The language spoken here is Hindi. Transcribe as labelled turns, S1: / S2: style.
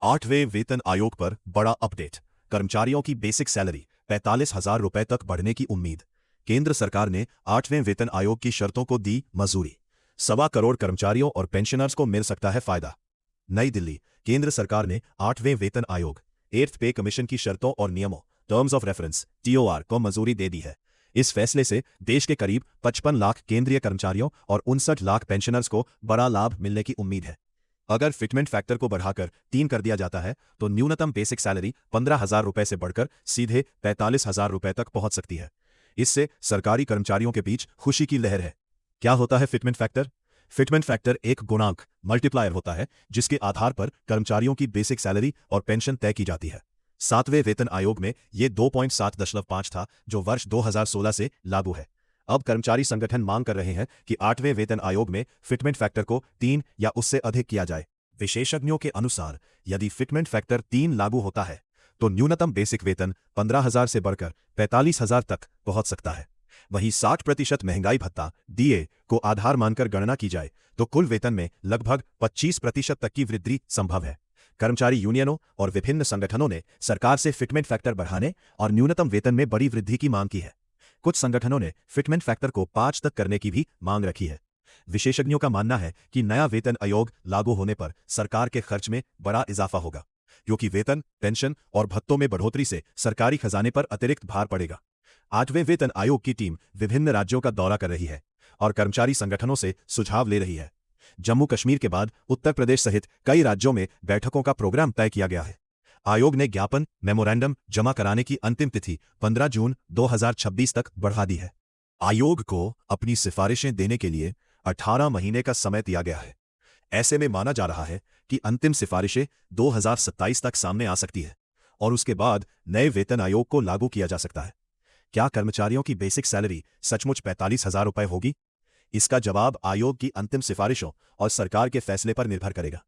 S1: आठवें वेतन आयोग पर बड़ा अपडेट। कर्मचारियों की बेसिक सैलरी 45,000 रुपए तक बढ़ने की उम्मीद। केंद्र सरकार ने आठवें वेतन आयोग की शर्तों को दी मंजूरी। 1.25 करोड़ कर्मचारियों और पेंशनर्स को मिल सकता है फायदा। नई दिल्ली। केंद्र सरकार ने आठवें वेतन आयोग एट्थ पे कमीशन की शर्तों और नियमों टर्म्स ऑफ रेफरेंस टीओआर को मंजूरी दे दी है। इस फैसले से देश के करीब 55 लाख केंद्रीय कर्मचारियों और 59 लाख पेंशनर्स को बड़ा लाभ मिलने की उम्मीद है। अगर फिटमेंट फैक्टर को बढ़ाकर 3 कर दिया जाता है तो न्यूनतम बेसिक सैलरी 15,000 रुपए से बढ़कर सीधे 45,000 रुपए तक पहुंच सकती है। इससे सरकारी कर्मचारियों के बीच खुशी की लहर है। क्या होता है फिटमेंट फैक्टर? फिटमेंट फैक्टर एक गुणांक मल्टीप्लायर होता है जिसके आधार पर कर्मचारियों की बेसिक सैलरी और पेंशन तय की जाती है। सातवें वेतन आयोग में यह 2.7.5 था जो वर्ष 2016 से लागू है। अब कर्मचारी संगठन मांग कर रहे हैं कि आठवें वेतन आयोग में फिटमेंट फैक्टर को 3 या उससे अधिक किया जाए। विशेषज्ञों के अनुसार यदि फिटमेंट फैक्टर 3 लागू होता है तो न्यूनतम बेसिक वेतन 15,000 से बढ़कर 45,000 तक पहुंच सकता है। वहीं 60% महंगाई भत्ता डीए को आधार मानकर गणना की जाए तो कुल वेतन में लगभग 25% तक की वृद्धि संभव है। कर्मचारी यूनियनों और विभिन्न संगठनों ने सरकार से फिटमेंट फैक्टर बढ़ाने और न्यूनतम वेतन में बड़ी वृद्धि की मांग की है। कुछ संगठनों ने फिटमेंट फैक्टर को 5 तक करने की भी मांग रखी है। विशेषज्ञों का मानना है कि नया वेतन आयोग लागू होने पर सरकार के खर्च में बड़ा इजाफा होगा, क्योंकि वेतन, पेंशन और भत्तों में बढ़ोतरी से सरकारी खजाने पर अतिरिक्त भार पड़ेगा। आठवें वेतन आयोग की टीम विभिन्न राज्यों का दौरा कर रही है और कर्मचारी संगठनों से सुझाव ले रही है। जम्मू कश्मीर के बाद उत्तर प्रदेश सहित कई राज्यों में बैठकों का प्रोग्राम तय किया गया है। आयोग ने ज्ञापन मेमोरेंडम जमा कराने की अंतिम तिथि 15 जून 2026 तक बढ़ा दी है। आयोग को अपनी सिफारिशें देने के लिए 18 महीने का समय दिया गया है। ऐसे में माना जा रहा है कि अंतिम सिफारिशें 2027 तक सामने आ सकती है और उसके बाद नए वेतन आयोग को लागू किया जा सकता है। क्या कर्मचारियों की बेसिक सैलरी सचमुच 45,000 रुपए होगी? इसका जवाब आयोग की अंतिम सिफारिशों और सरकार के फैसले पर निर्भर करेगा।